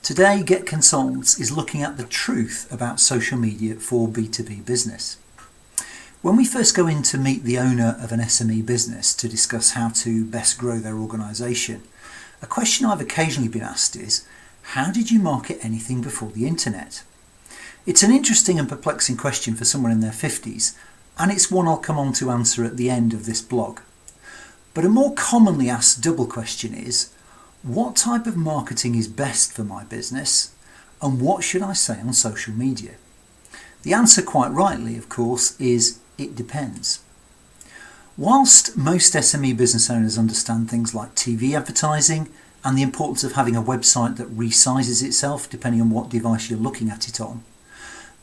Today, Get Consultants is looking at the truth about social media for B2B business. When we first go in to meet the owner of an SME business to discuss how to best grow their organisation, a question I've occasionally been asked is, how did you market anything before the internet? It's an interesting and perplexing question for someone in their 50s, and it's one I'll come on to answer at the end of this blog. But a more commonly asked double question is, what type of marketing is best for my business, and what should I say on social media? The answer, quite rightly, of course, is it depends. Whilst most SME business owners understand things like TV advertising and the importance of having a website that resizes itself depending on what device you're looking at it on,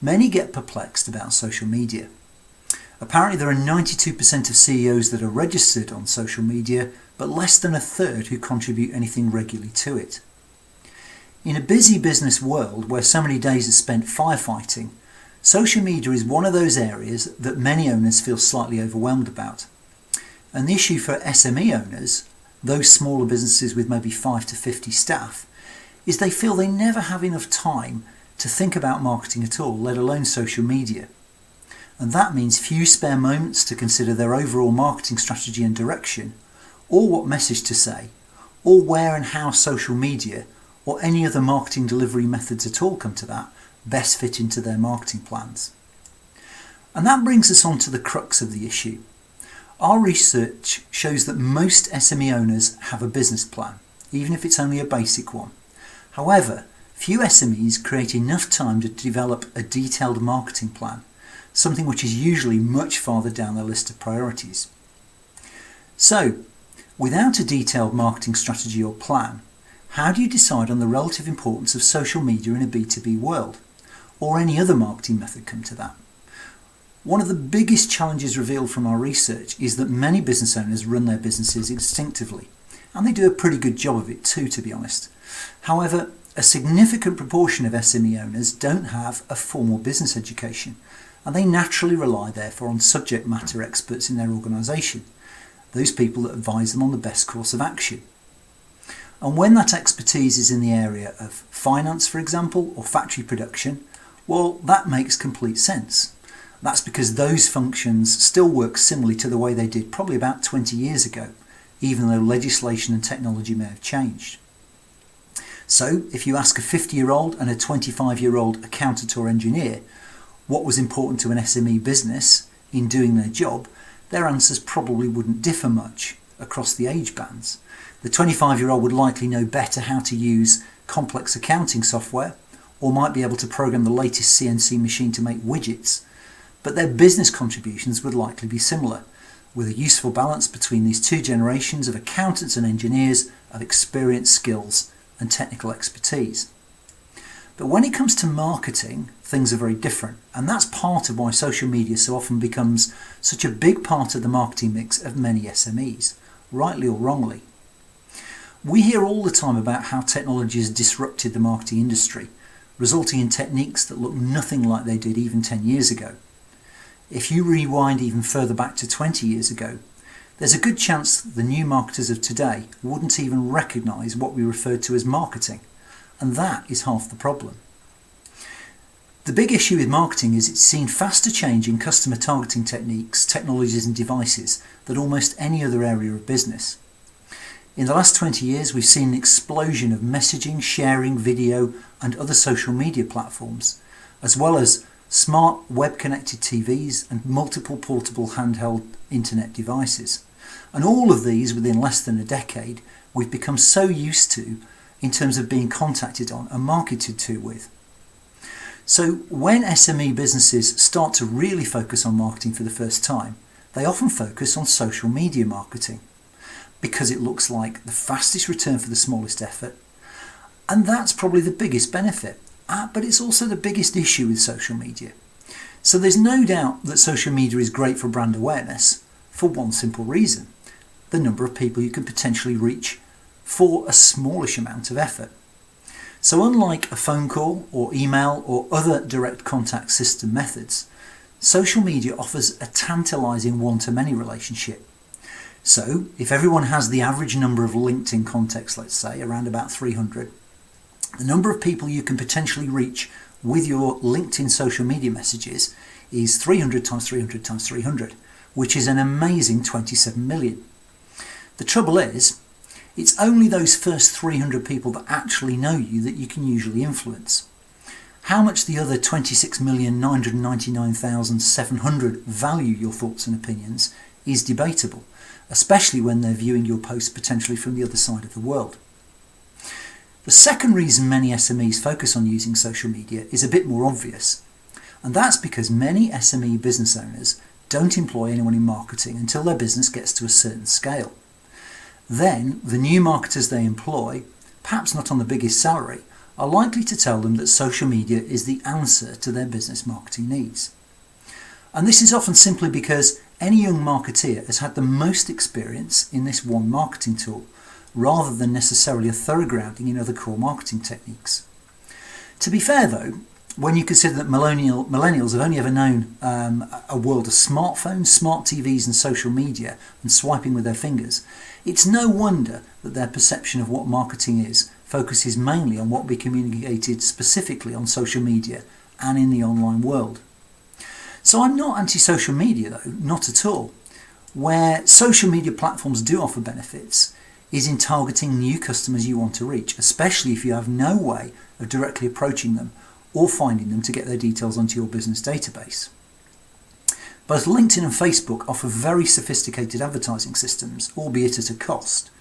many get perplexed about social media. Apparently there are 92% of CEOs that are registered on social media, but less than a third who contribute anything regularly to it. In a busy business world where so many days are spent firefighting, social media is one of those areas that many owners feel slightly overwhelmed about. And the issue for SME owners, those smaller businesses with maybe 5 to 50 staff, is they feel they never have enough time to think about marketing at all, let alone social media. And that means few spare moments to consider their overall marketing strategy and direction, or what message to say, or where and how social media, or any other marketing delivery methods at all come to that, best fit into their marketing plans. And that brings us on to the crux of the issue. Our research shows that most SME owners have a business plan, even if it's only a basic one. However, few SMEs create enough time to develop a detailed marketing plan, something which is usually much farther down the list of priorities. So, without a detailed marketing strategy or plan, how do you decide on the relative importance of social media in a B2B world, or any other marketing method come to that? One of the biggest challenges revealed from our research is that many business owners run their businesses instinctively, and they do a pretty good job of it too, to be honest. However, a significant proportion of SME owners don't have a formal business education, and they naturally rely therefore on subject matter experts in their organisation, those people that advise them on the best course of action. And when that expertise is in the area of finance, for example, or factory production, well, that makes complete sense. That's because those functions still work similarly to the way they did probably about 20 years ago, even though legislation and technology may have changed. So, if you ask a 50-year-old and a 25-year-old accountant or engineer what was important to an SME business in doing their job, their answers probably wouldn't differ much across the age bands. The 25-year-old would likely know better how to use complex accounting software, or might be able to program the latest CNC machine to make widgets, but their business contributions would likely be similar, with a useful balance between these two generations of accountants and engineers of experience, skills and technical expertise. But when it comes to marketing, things are very different, and that's part of why social media so often becomes such a big part of the marketing mix of many SMEs, rightly or wrongly. We hear all the time about how technology has disrupted the marketing industry, resulting in techniques that look nothing like they did even 10 years ago. If you rewind even further back to 20 years ago, there's a good chance that the new marketers of today wouldn't even recognise what we refer to as marketing, and that is half the problem. The big issue with marketing is it's seen faster change in customer targeting techniques, technologies and devices than almost any other area of business. In the last 20 years, we've seen an explosion of messaging, sharing, video and other social media platforms, as well as smart web-connected TVs and multiple portable handheld internet devices. And all of these within less than a decade we've become so used to in terms of being contacted on and marketed to with. So when SME businesses start to really focus on marketing for the first time, they often focus on social media marketing because it looks like the fastest return for the smallest effort, and that's probably the biggest benefit. But it's also the biggest issue with social media. So there's no doubt that social media is great for brand awareness for one simple reason: the number of people you can potentially reach for a smallish amount of effort. So unlike a phone call or email or other direct contact system methods, social media offers a tantalising one-to-many relationship. So if everyone has the average number of LinkedIn contacts, let's say around about 300, The number of people you can potentially reach with your LinkedIn social media messages is 300 times 300 times 300, which is an amazing 27 million. The trouble is, it's only those first 300 people that actually know you that you can usually influence. How much the other 26,999,700 value your thoughts and opinions is debatable, especially when they're viewing your posts potentially from the other side of the world. The second reason many SMEs focus on using social media is a bit more obvious, and that's because many SME business owners don't employ anyone in marketing until their business gets to a certain scale. Then the new marketers they employ, perhaps not on the biggest salary, are likely to tell them that social media is the answer to their business marketing needs. And this is often simply because any young marketeer has had the most experience in this one marketing tool, rather than necessarily a thorough grounding in other core marketing techniques. To be fair though, when you consider that millennials have only ever known a world of smartphones, smart TVs and social media and swiping with their fingers, it's no wonder that their perception of what marketing is focuses mainly on what will be communicated specifically on social media and in the online world. So I'm not anti-social media though, not at all. Where social media platforms do offer benefits is in targeting new customers you want to reach, especially if you have no way of directly approaching them or finding them to get their details onto your business database. Both LinkedIn and Facebook offer very sophisticated advertising systems, albeit at a cost,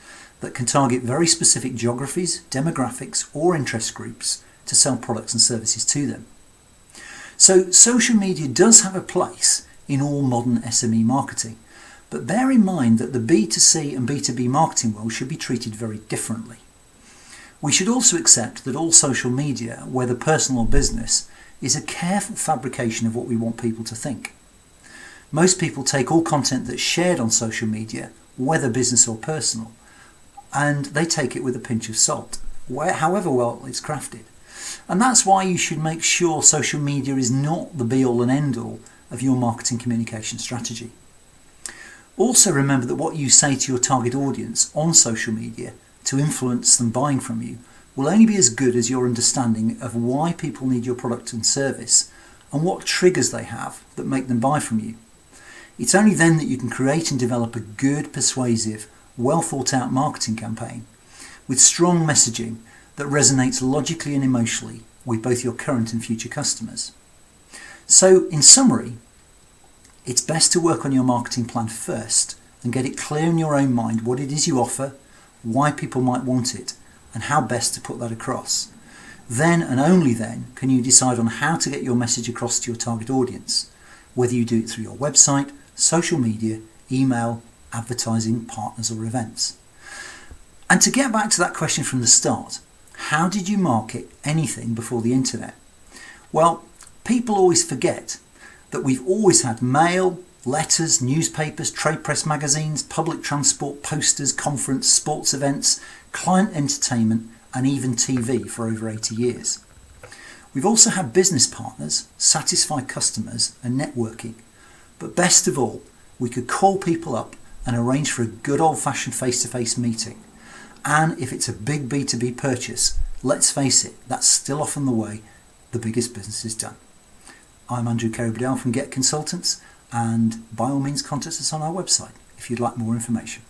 that can target very specific geographies, demographics or interest groups to sell products and services to them. So social media does have a place in all modern SME marketing, but bear in mind that the B2C and B2B marketing world should be treated very differently. We should also accept that all social media, whether personal or business, is a careful fabrication of what we want people to think. Most people take all content that's shared on social media, whether business or personal, and they take it with a pinch of salt, however well it's crafted. And that's why you should make sure social media is not the be-all and end-all of your marketing communication strategy. Also remember that what you say to your target audience on social media to influence them buying from you will only be as good as your understanding of why people need your product and service and what triggers they have that make them buy from you. It's only then that you can create and develop a good, persuasive, well thought out marketing campaign with strong messaging that resonates logically and emotionally with both your current and future customers. So in summary, it's best to work on your marketing plan first and get it clear in your own mind what it is you offer, why people might want it, and how best to put that across. Then and only then can you decide on how to get your message across to your target audience, whether you do it through your website, social media, email, advertising, partners or events. And to get back to that question from the start, how did you market anything before the internet? Well, people always forget that we've always had mail, letters, newspapers, trade press magazines, public transport, posters, conference, sports events, client entertainment and even TV for over 80 years. We've also had business partners, satisfied customers and networking. But best of all, we could call people up and arrange for a good old-fashioned face-to-face meeting. And if it's a big B2B purchase, let's face it, that's still often the way the biggest business is done. I'm Andrew Kerry-Bedell from Get Consultants, and by all means contact us on our website if you'd like more information.